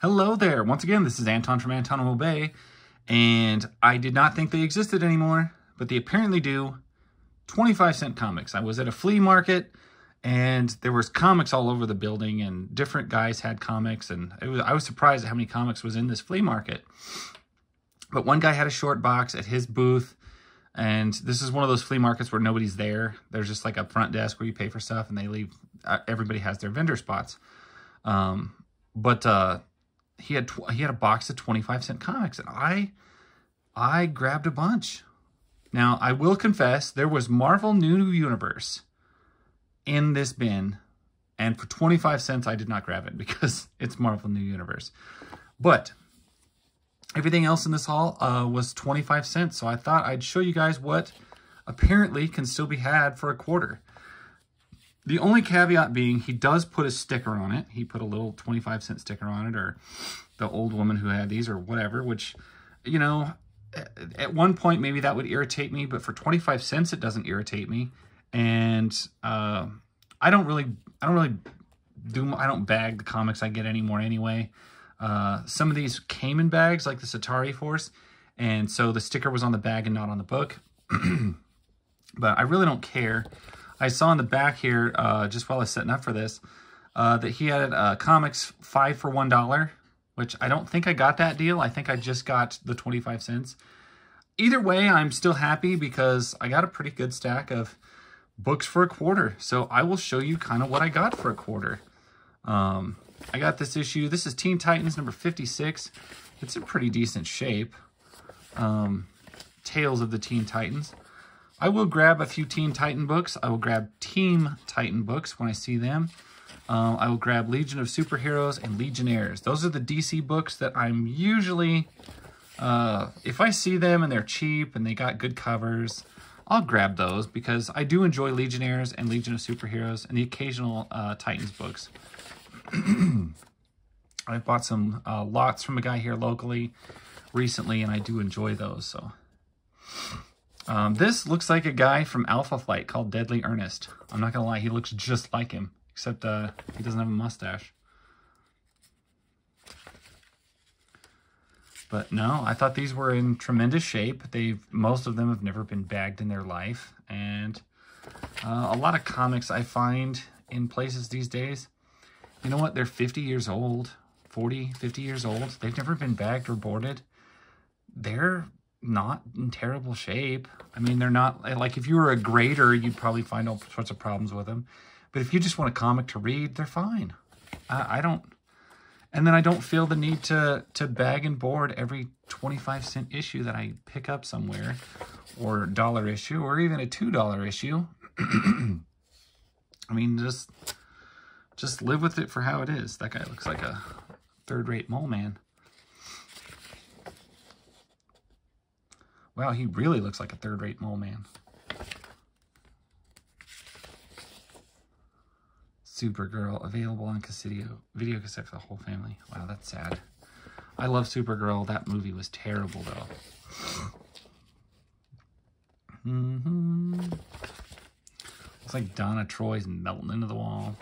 Hello there. Once again, this is Anton from Anton Will Obey, and I did not think they existed anymore, but they apparently do. 25-cent comics. I was at a flea market, and there was comics all over the building, and different guys had comics, and I was surprised at how many comics was in this flea market. But one guy had a short box at his booth, and this is one of those flea markets where nobody's there. There's just like a front desk where you pay for stuff, and they leave. Everybody has their vendor spots. He had a box of 25-cent comics, and I grabbed a bunch. Now, I will confess, there was Marvel New Universe in this bin, and for 25 cents, I did not grab it because it's Marvel New Universe. But everything else in this haul was 25 cents, so I thought I'd show you guys what apparently can still be had for a quarter. The only caveat being, he does put a sticker on it. He put a little 25-cent sticker on it, or the old woman who had these, or whatever, which, you know, at one point, maybe that would irritate me, but for 25 cents, it doesn't irritate me. And I don't bag the comics I get anymore anyway. Some of these came in bags, like the Atari Force, and so the sticker was on the bag and not on the book. But I really don't care. I saw in the back here, just while I was setting up for this, that he had comics 5 for $1, which I don't think I got that deal. I think I just got the 25 cents. Either way, I'm still happy because I got a pretty good stack of books for a quarter. So I will show you kind of what I got for a quarter. I got this issue. This is Teen Titans number 56. It's in pretty decent shape. Tales of the Teen Titans. I will grab a few Teen Titan books. I will grab Team Titan books when I see them. I will grab Legion of Superheroes and Legionnaires. Those are the DC books that I'm usually, if I see them and they're cheap and they got good covers, I'll grab those because I do enjoy Legionnaires and Legion of Superheroes and the occasional Titans books. I've bought some lots from a guy here locally recently, and I do enjoy those. So this looks like a guy from Alpha Flight called Deadly Ernest. I'm not gonna lie, he looks just like him, except he doesn't have a mustache. But no, I thought these were in tremendous shape. Most of them have never been bagged in their life, and a lot of comics I find in places these days, you know what, they're 50 years old, 40, 50 years old. They've never been bagged or boarded. They're not in terrible shape. I mean, they're not, like if you were a grader, you'd probably find all sorts of problems with them. But if you just want a comic to read, they're fine. I don't, and then I don't feel the need to bag and board every 25-cent issue that I pick up somewhere, or $1 issue, or even a $2 issue. I mean, just live with it for how it is. That guy looks like a third-rate mole man. Wow, he really looks like a third-rate mole man. Supergirl, available on video cassette for the whole family. Wow, that's sad. I love Supergirl. That movie was terrible, though. Looks like Donna Troy's melting into the wall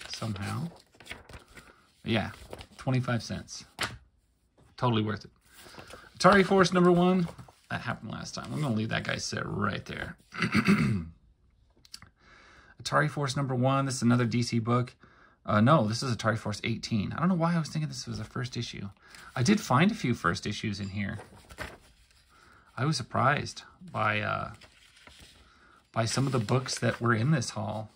somehow. But yeah, 25 cents. Totally worth it. Atari Force number 1. That happened last time. I'm going to leave that guy sit right there. Atari Force number 1. This is another DC book. No, this is Atari Force 18. I don't know why I was thinking this was a first issue. I did find a few first issues in here. I was surprised by some of the books that were in this haul.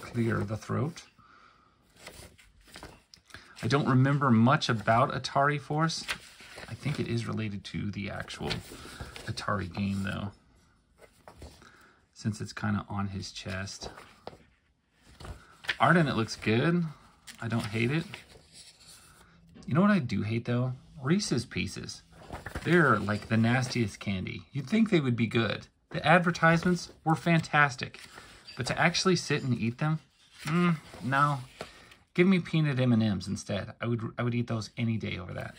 Clear the throat. I don't remember much about Atari Force. I think it is related to the actual Atari game, though, since it's kind of on his chest. Art in it looks good. I don't hate it. You know what I do hate, though? Reese's Pieces. They're like the nastiest candy. You'd think they would be good. The advertisements were fantastic. But to actually sit and eat them? No. Give me peanut M&Ms instead. I would eat those any day over that.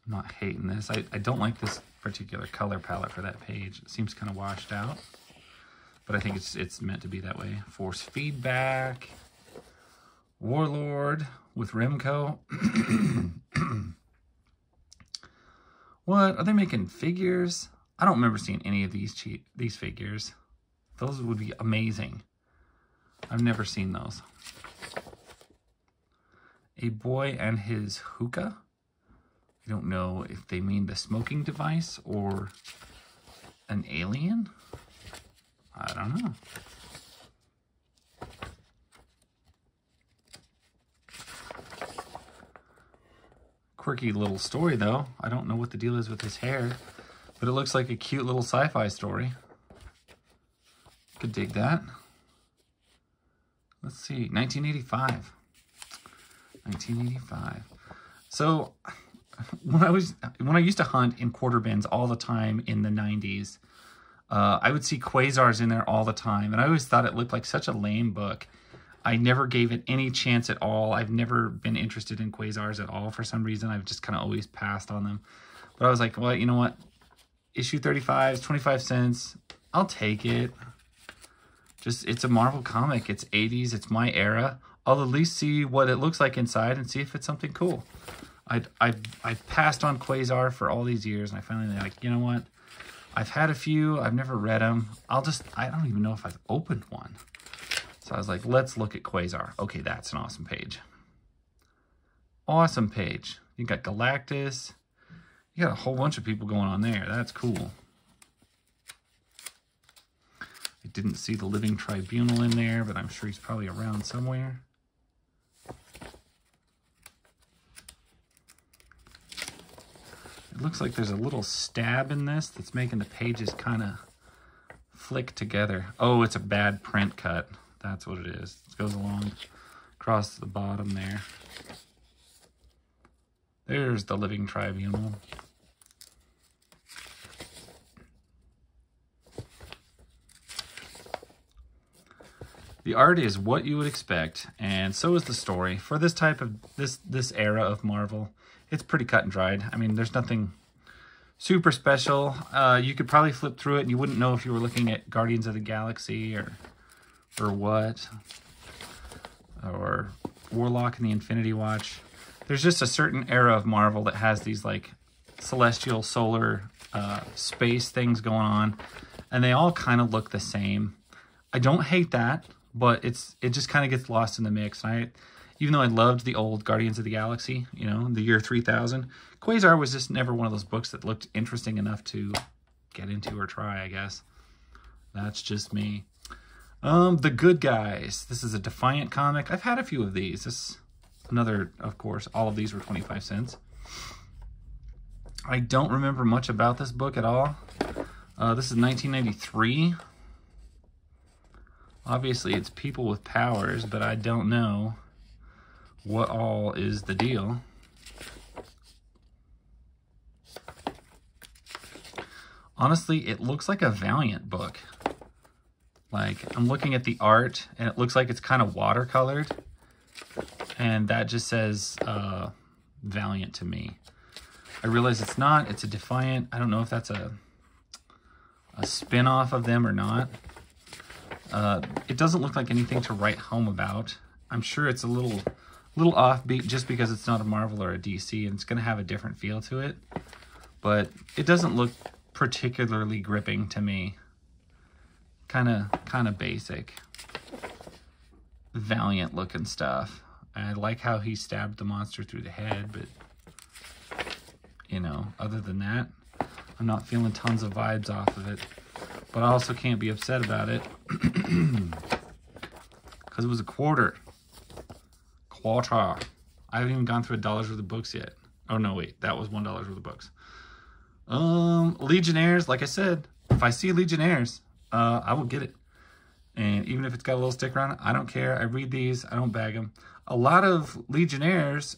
I'm not hating this. I don't like this particular color palette for that page. It seems kind of washed out, but I think it's meant to be that way. Force Feedback, Warlord with Remco. What, are they making figures? I don't remember seeing any of these figures. Those would be amazing. I've never seen those. A Boy and His Hookah. I don't know if they mean the smoking device or an alien. I don't know. Quirky little story, though. I don't know what the deal is with his hair, but it looks like a cute little sci-fi story. Could dig that. Let's see, 1985. 1985. So when I used to hunt in quarter bins all the time in the 90s, I would see Quasars in there all the time, and I always thought it looked like such a lame book. I never gave it any chance at all. I've never been interested in Quasars at all for some reason. I've just kind of always passed on them. But I was like, well, you know what? Issue 35 is 25 cents. I'll take it. Just, it's a Marvel comic. It's 80s. It's my era. I'll at least see what it looks like inside and see if it's something cool. I passed on Quasar for all these years, and I finally like, you know what? I've had a few. I've never read them. I don't even know if I've opened one. So I was like, let's look at Quasar. Okay, that's an awesome page. Awesome page. You got Galactus. You got a whole bunch of people going on there. That's cool. I didn't see the Living Tribunal in there, but I'm sure he's probably around somewhere. It looks like there's a little stab in this that's making the pages kind of flick together. Oh, it's a bad print cut. That's what it is. It goes along across the bottom there. There's the Living Tribunal. The art is what you would expect, and so is the story. For this type of, this era of Marvel, it's pretty cut and dried. I mean, there's nothing super special. You could probably flip through it and you wouldn't know if you were looking at Guardians of the Galaxy or what, or Warlock and the Infinity Watch. There's just a certain era of Marvel that has these like celestial solar space things going on, and they all kind of look the same. I don't hate that, but it just kind of gets lost in the mix. Even though I loved the old Guardians of the Galaxy, you know, the year 3000, Quasar was just never one of those books that looked interesting enough to get into or try, I guess. That's just me. The Good Guys. This is a Defiant comic. I've had a few of these. This another, of course, all of these were 25 cents. I don't remember much about this book at all. This is 1993. Obviously, it's people with powers, but I don't know what all is the deal. Honestly, it looks like a Valiant book. Like, I'm looking at the art, and it looks like it's kind of watercolored. And that just says Valiant to me. I realize it's not. It's a Defiant. I don't know if that's a spin-off of them or not. It doesn't look like anything to write home about. I'm sure it's a little offbeat just because it's not a Marvel or a DC, and it's going to have a different feel to it. But it doesn't look particularly gripping to me. Kind of basic, Valiant looking stuff. I like how he stabbed the monster through the head, but you know, other than that, I'm not feeling tons of vibes off of it. But I also can't be upset about it because it was a quarter. I haven't even gone through $1 worth of books yet. Oh no, wait, that was $1 worth of books. Legionnaires, like I said, if I see Legionnaires, I will get it. And even if it's got a little sticker on it, I don't care. I read these, I don't bag them. A lot of Legionnaires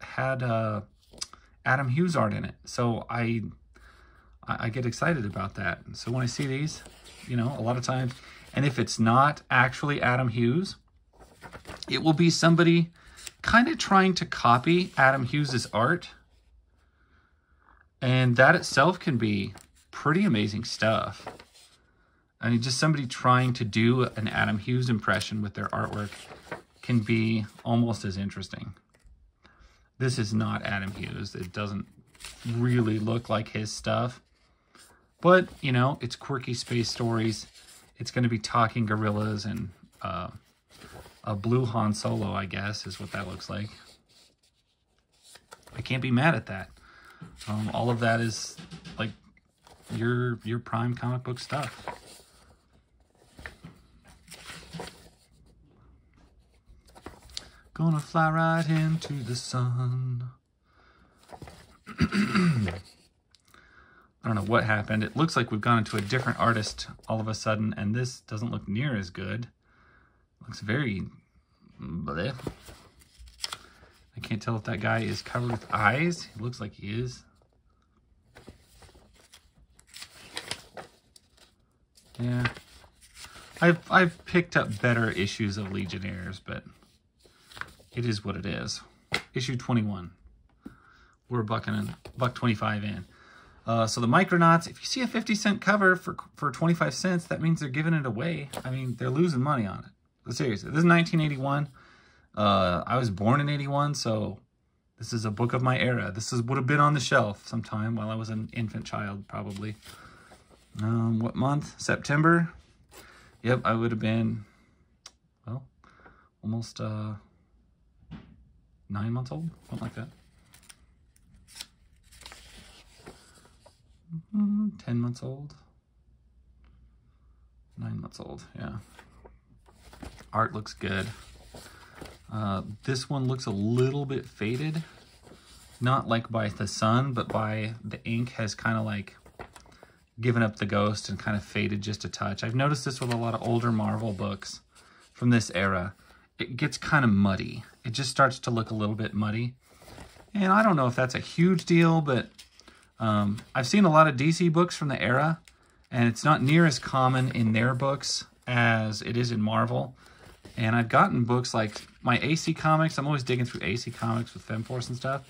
had Adam Hughes art in it, so I get excited about that. So when I see these, you know, a lot of times, and if it's not actually Adam Hughes, it will be somebody kind of trying to copy Adam Hughes's art. And that itself can be pretty amazing stuff. I mean, just somebody trying to do an Adam Hughes impression with their artwork can be almost as interesting. This is not Adam Hughes. It doesn't really look like his stuff. But, you know, it's quirky space stories. It's going to be talking gorillas and a blue Han Solo, I guess, is what that looks like. I can't be mad at that. All of that is, like, your prime comic book stuff. Gonna fly right into the sun. I don't know what happened. It looks like we've gone into a different artist all of a sudden, and this doesn't look near as good. Looks very bleh. I can't tell if that guy is covered with eyes. He looks like he is. Yeah. I've picked up better issues of Legionnaires, but it is what it is. Issue 21. We're $1.25 in. So the Micronauts, if you see a 50-cent cover for 25 cents, that means they're giving it away. I mean, they're losing money on it. But seriously, this is 1981. I was born in 81, so this is a book of my era. This would have been on the shelf sometime while I was an infant child, probably. What month? September? Yep, I would have been, well, almost 9 months old, something like that. 10 months old. 9 months old, yeah. Art looks good. This one looks a little bit faded. Not like by the sun, but by the ink has kind of like given up the ghost and kind of faded just a touch. I've noticed this with a lot of older Marvel books from this era. It gets kind of muddy. It just starts to look a little bit muddy. And I don't know if that's a huge deal, but I've seen a lot of DC books from the era, and it's not near as common in their books as it is in Marvel. And I've gotten books like my AC Comics. I'm always digging through AC Comics with Femforce and stuff.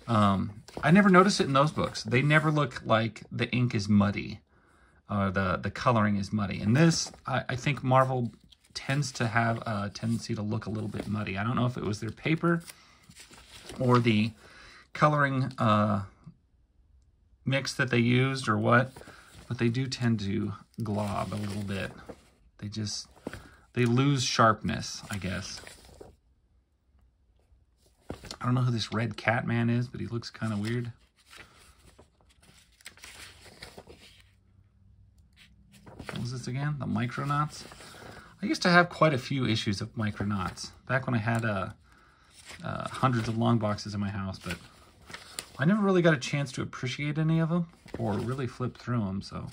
I never noticed it in those books. They never look like the ink is muddy, or the coloring is muddy. And this, I think Marvel tends to have a tendency to look a little bit muddy. I don't know if it was their paper or the coloring mix that they used or what, but they do tend to glob a little bit. They lose sharpness, I guess. I don't know who this Red Catman is, but he looks kind of weird. What was this again? The Micronauts? I used to have quite a few issues of Micronauts back when I had hundreds of long boxes in my house, but I never really got a chance to appreciate any of them or really flip through them, so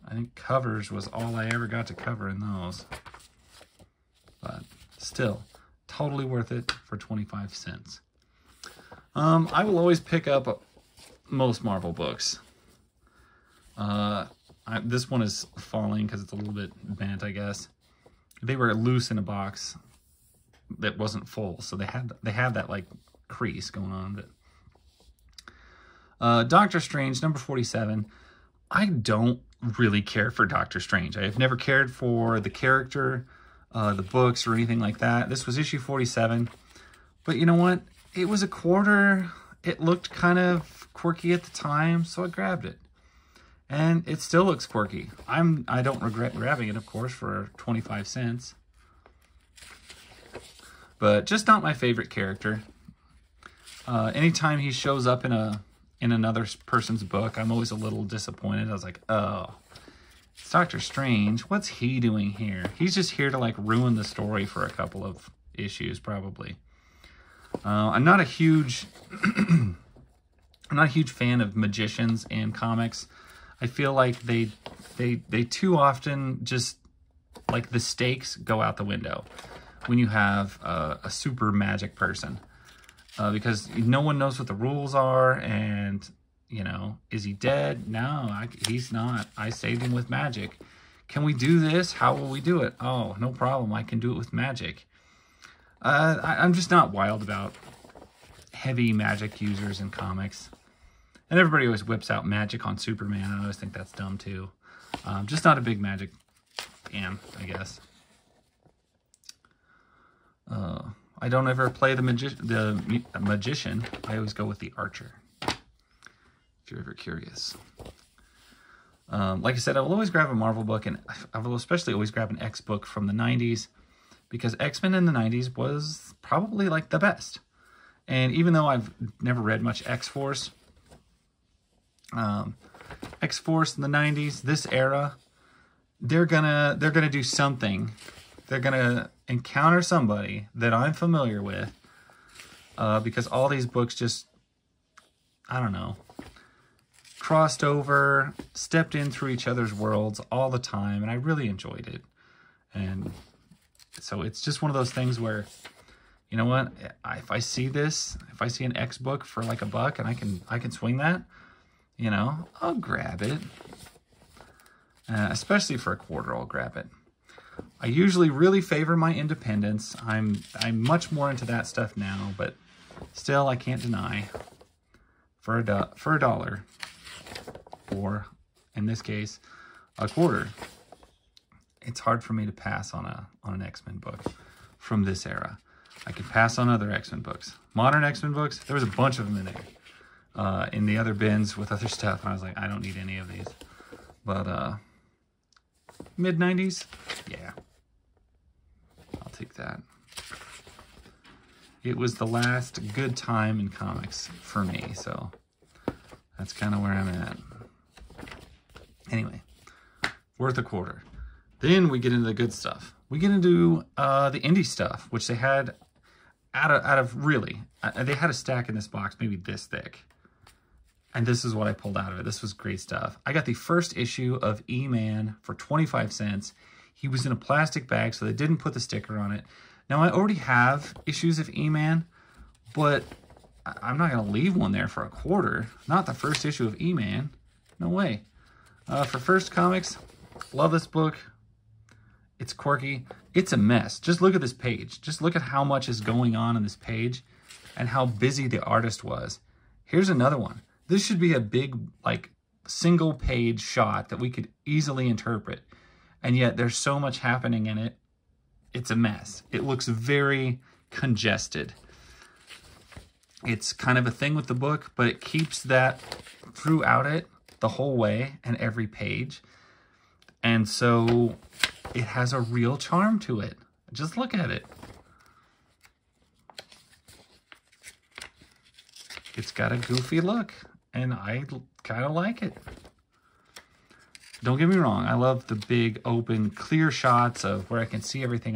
I think covers was all I ever got to cover in those. But still, totally worth it for 25 cents. I will always pick up most Marvel books. This one is falling because it's a little bit bent, I guess. They were loose in a box that wasn't full, so they had that like crease going on. But Doctor Strange, number 47. I don't really care for Doctor Strange. I have never cared for the character, the books, or anything like that. This was issue 47. But you know what? It was a quarter. It looked kind of quirky at the time, so I grabbed it. And it still looks quirky. I don't regret grabbing it, of course, for 25 cents. But just not my favorite character. Anytime he shows up in another person's book, I'm always a little disappointed. I was like, oh, it's Doctor Strange. What's he doing here? He's just here to like ruin the story for a couple of issues, probably. I'm not a huge fan of magicians in comics. I feel like they too often just, like, the stakes go out the window when you have a super magic person. Because no one knows what the rules are, and, you know, is he dead? No, he's not. I saved him with magic. Can we do this? How will we do it? Oh, no problem. I can do it with magic. I'm just not wild about heavy magic users in comics. And everybody always whips out magic on Superman. I always think that's dumb too. Just not a big magic fan, I guess. I don't ever play the magician. I always go with the archer, if you're ever curious. Like I said, I will always grab a Marvel book, and I will especially always grab an X book from the 90s, because X-Men in the 90s was probably like the best. And even though I've never read much X-Force, X-Force in the 90s, this era, they're gonna do something. They're gonna encounter somebody that I'm familiar with, because all these books just, I don't know, crossed over, stepped in through each other's worlds all the time, and I really enjoyed it. And so it's just one of those things where, you know what, if I see this, if I see an X book for like $1 and I can swing that, you know, I'll grab it. Especially for $25, I'll grab it. I usually really favor my independence. I'm much more into that stuff now, but still I can't deny, for $1, or in this case, $25, it's hard for me to pass on an X-Men book from this era. I could pass on other X-Men books. Modern X-Men books, there was a bunch of them in there, in the other bins with other stuff, and I was like, I don't need any of these. But mid-90s, yeah, I'll take that. It was the last good time in comics for me, so that's kind of where I'm at. Anyway, worth $25. Then we get into the good stuff. We get into the indie stuff, which they had out of really, they had a stack in this box, maybe this thick. And this is what I pulled out of it. This was great stuff. I got the first issue of E-Man for 25 cents. He was in a plastic bag, so they didn't put the sticker on it. Now, I already have issues of E-Man, but I'm not going to leave one there for $25. Not the first issue of E-Man. No way. For First Comics, love this book. It's quirky. It's a mess. Just look at this page. Just look at how much is going on in this page and how busy the artist was. Here's another one. This should be a big, like, single page shot that we could easily interpret. And yet there's so much happening in it. It's a mess. It looks very congested. It's kind of a thing with the book, but it keeps that throughout it the whole way and every page. And so it has a real charm to it. Just look at it. It's got a goofy look, and I kind of like it. Don't get me wrong. I love the big, open, clear shots of where I can see everything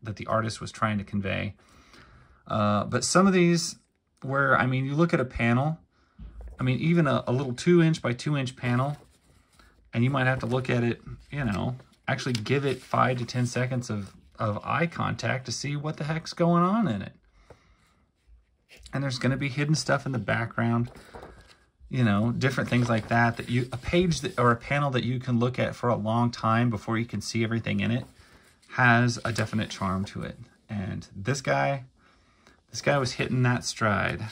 that the artist was trying to convey. But some of these where, I mean, you look at a panel, I mean, even a little 2-inch by 2-inch panel, and you might have to look at it, you know, actually give it 5 to 10 seconds of eye contact to see what the heck's going on in it. And there's going to be hidden stuff in the background, you know, different things like that, a page or a panel that you can look at for a long time before you can see everything in it has a definite charm to it. And this guy was hitting that stride.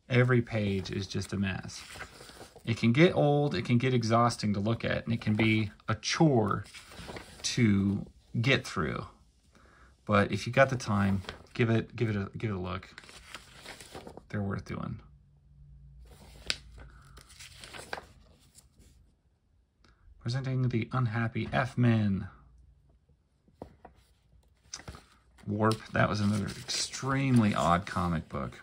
Every page is just a mess. It can get old, it can get exhausting to look at, and it can be a chore to get through. But if you got the time, give it a look. They're worth doing. Presenting the Unhappy F-Men. Warp, that was another extremely odd comic book.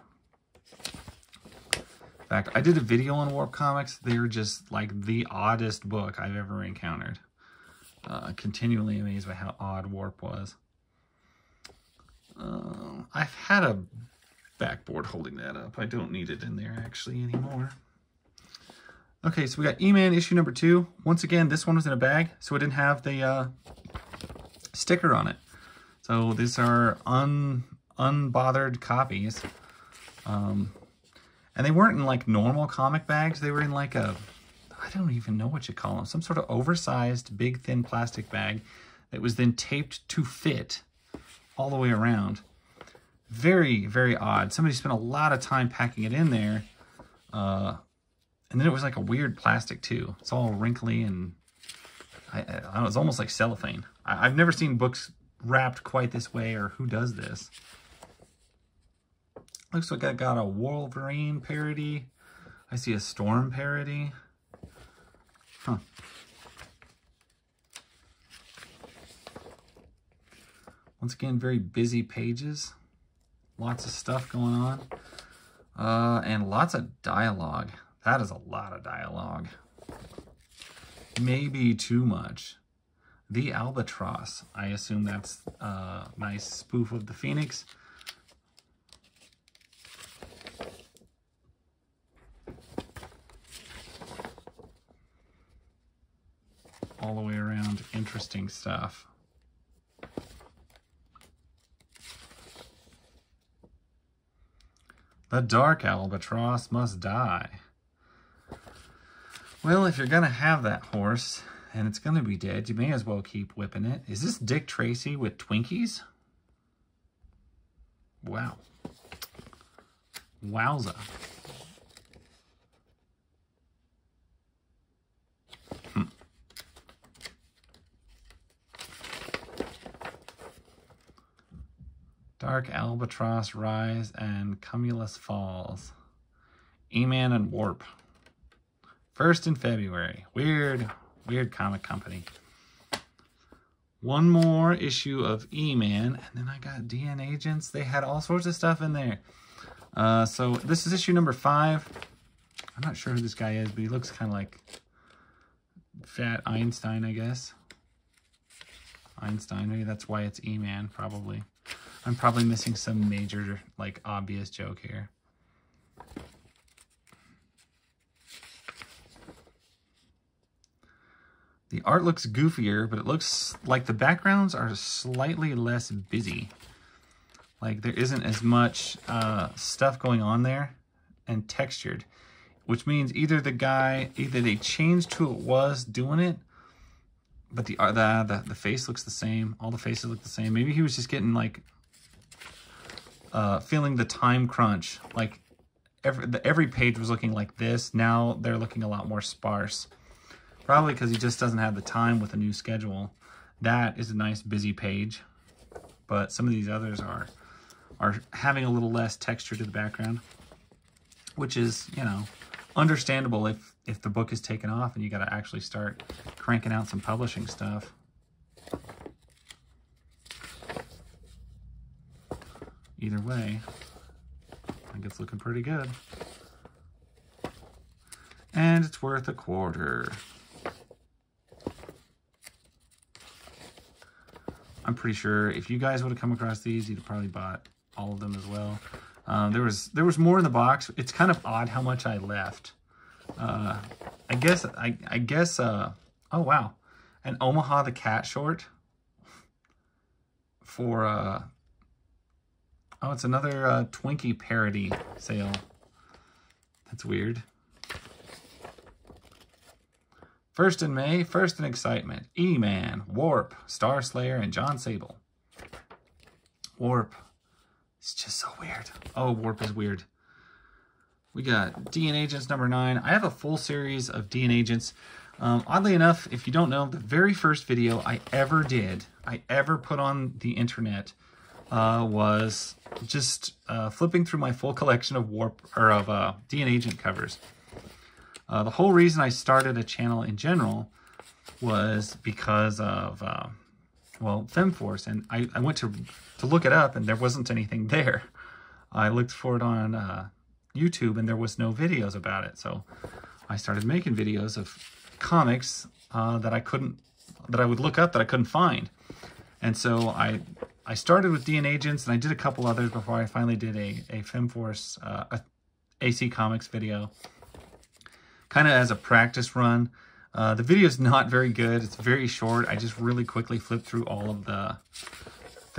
In fact, I did a video on Warp Comics. They're just like the oddest book I've ever encountered. Continually amazed by how odd Warp was. I've had a backboard holding that up. I don't need it in there actually anymore. Okay, so we got E-Man issue number 2. Once again, this one was in a bag, so it didn't have the sticker on it. So these are unbothered copies. And they weren't in like normal comic bags. They were in like I don't even know what you call them. Some sort of oversized, big, thin plastic bag that was then taped to fit all the way around. Very, very odd. Somebody spent a lot of time packing it in there. And then it was like a weird plastic too. It's all wrinkly and I don't know, it's almost like cellophane. I've never seen books wrapped quite this way, or who does this. Looks like I got a Wolverine parody. I see a Storm parody. Huh. Once again, very busy pages. Lots of stuff going on. And lots of dialogue. That is a lot of dialogue. Maybe too much. The Albatross. I assume that's a nice spoof of the Phoenix. All the way around, interesting stuff. The Dark Albatross must die. Well, if you're gonna have that horse, and it's gonna be dead, you may as well keep whipping it. Is this Dick Tracy with Twinkies? Wow. Wowza. Dark Albatross Rise and Cumulus Falls. E-Man and Warp. First in February. Weird comic company. One more issue of E-Man, and then I got DN Agents. They had all sorts of stuff in there. So this is issue number 5. I'm not sure who this guy is, but he looks kind of like Fat Einstein, I guess. Einstein, maybe that's why it's E-Man, probably. I'm probably missing some major, like, obvious joke here. The art looks goofier, but it looks like the backgrounds are slightly less busy. Like, there isn't as much stuff going on there and textured, which means either they changed who it was doing it, but the face looks the same. All the faces look the same. Maybe he was just getting, like, feeling the time crunch. Like, every page was looking like this. Now they're looking a lot more sparse. Probably because he just doesn't have the time with a new schedule. That is a nice busy page. But some of these others are having a little less texture to the background. Which is, you know, understandable if the book is taken off and you got to actually start cranking out some publishing stuff. Either way, I think it's looking pretty good. And it's worth $0.25. I'm pretty sure if you guys would have come across these, you'd have probably bought all of them as well. There was more in the box. It's kind of odd how much I left. I guess, oh wow. An Omaha the Cat short for, oh, it's another Twinkie parody sale. That's weird. First in May, First in Excitement, E-Man, Warp, Star Slayer, and John Sable. Warp. It's just so weird. Oh, Warp is weird. We got DN Agents number 9. I have a full series of DN Agents. Oddly enough, if you don't know, the very first video I ever put on the internet was just flipping through my full collection of DN Agent covers. The whole reason I started a channel in general was because of, well, FemForce, and I went to look it up, and there wasn't anything there. I looked for it on YouTube, and there was no videos about it, so I started making videos of comics that I would look up that I couldn't find. And so I started with DN Agents, and I did a couple others before I finally did a FemForce AC Comics video. Kind of as a practice run. The video is not very good. It's very short. I just really quickly flipped through all of the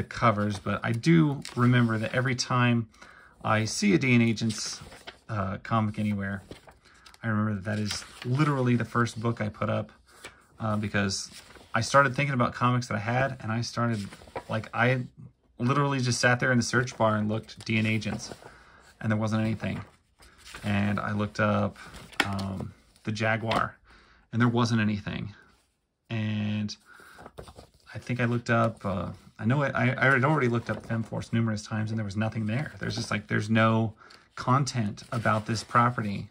covers, but I do remember that every time I see a DN Agents comic anywhere, I remember that is literally the first book I put up because I started thinking about comics that I had, and I literally just sat there in the search bar and looked DN Agents, and there wasn't anything. and I looked up the Jaguar, and there wasn't anything. And I think I looked up, I know I had already looked up Femforce numerous times, and there was nothing there. There's just like, there's no content about this property,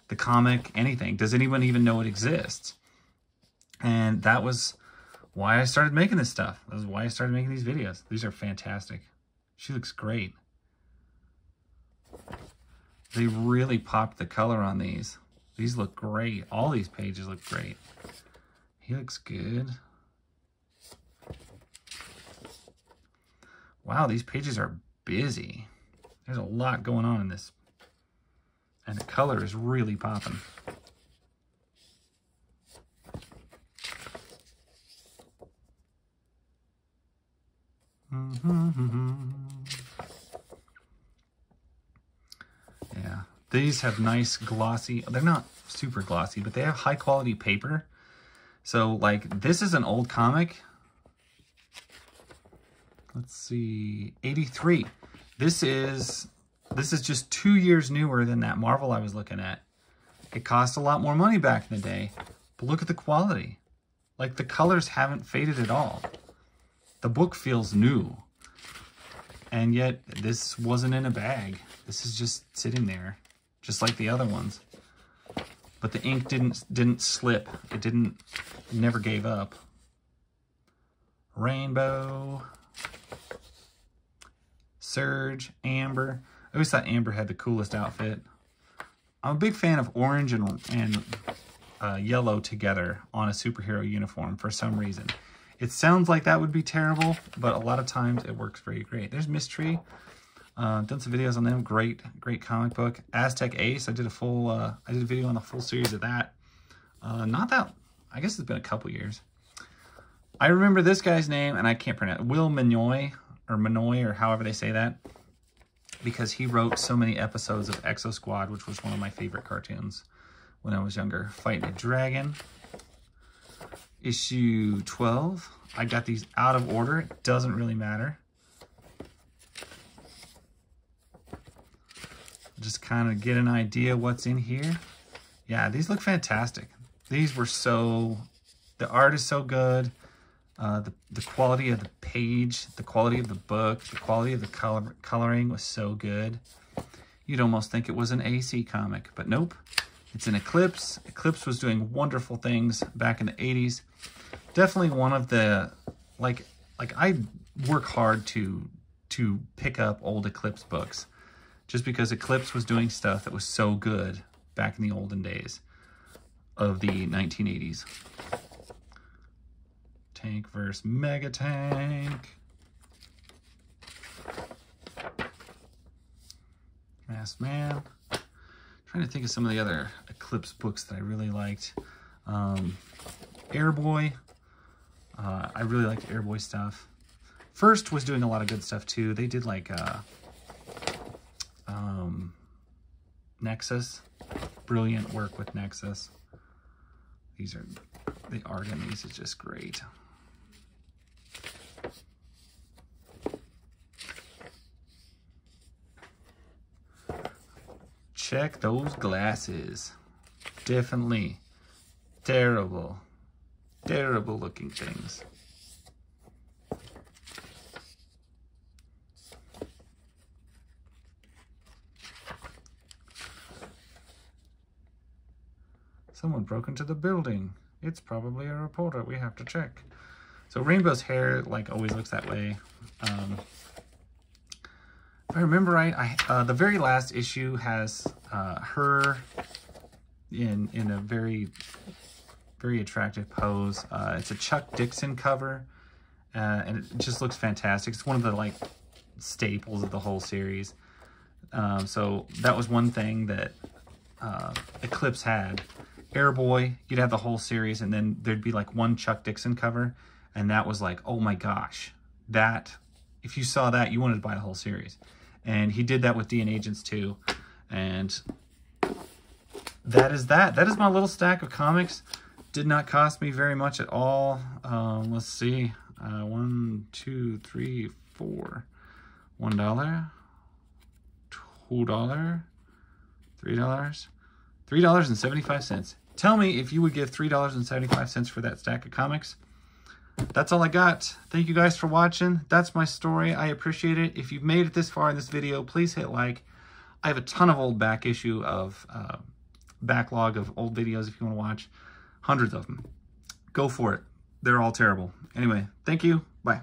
the comic, anything. Does anyone even know it exists? And that was why I started making this stuff. That was why I started making these videos. These are fantastic. She looks great. They really popped the color on these. These look great. All these pages look great. He looks good. Wow, these pages are busy. There's a lot going on in this. And the color is really popping. Yeah, these have nice glossy, they're not super glossy, but they have high quality paper. So like, this is an old comic. Let's see, 83. This is just 2 years newer than that Marvel I was looking at. It cost a lot more money back in the day, but look at the quality. Like, the colors haven't faded at all. The book feels new. And yet, this wasn't in a bag. This is just sitting there, just like the other ones. But the ink didn't slip. It never gave up. Rainbow. Surge, Amber. I always thought Amber had the coolest outfit. I'm a big fan of orange and yellow together on a superhero uniform for some reason. It sounds like that would be terrible, but a lot of times it works very great. There's Mystery. Done some videos on them. Great comic book. Aztec Ace. I did a video on the full series of that. Not that, I guess it's been a couple years. I remember this guy's name, and I can't pronounce it. Will Manoy, or however they say that, because he wrote so many episodes of Exo Squad, which was one of my favorite cartoons when I was younger. Fighting a Dragon. Issue 12. I got these out of order. It doesn't really matter. Just kind of get an idea what's in here. Yeah, these look fantastic. These were so... The art is so good. The quality of the page, the quality of the book, the quality of the coloring was so good. You'd almost think it was an AC comic, but nope. It's an Eclipse. Eclipse was doing wonderful things back in the 80s. Definitely one of the, like I work hard to pick up old Eclipse books, just because Eclipse was doing stuff that was so good back in the olden days of the 1980s. Tank versus Mega Tank. Masked Man. Trying to think of some of the other Eclipse books that I really liked. Airboy. I really liked Airboy stuff. First was doing a lot of good stuff too. They did like Nexus. Brilliant work with Nexus. The art in these is just great. Check those glasses. Definitely terrible looking things. Someone broke into the building. It's probably a reporter. We have to check. So Rainbow's hair, like, always looks that way. If I remember right, the very last issue has her in a very attractive pose. It's a Chuck Dixon cover, and it just looks fantastic. It's one of the like staples of the whole series. So that was one thing that Eclipse had. Airboy, you'd have the whole series, and then there'd be like one Chuck Dixon cover, and that was like, oh my gosh, that, if you saw that, you wanted to buy the whole series. And he did that with DNA Agents too. And that is that. That is my little stack of comics. Did not cost me very much at all. Let's see. 1, 2, 3, 4. $1, $2, $3, $3. $3.75. Tell me if you would give $3.75 for that stack of comics. That's all I got. Thank you guys for watching. That's my story. I appreciate it. If you've made it this far in this video, please hit like. I have a ton of old back issue of backlog of old videos if you want to watch. Hundreds of them. Go for it. They're all terrible. Anyway, thank you. Bye.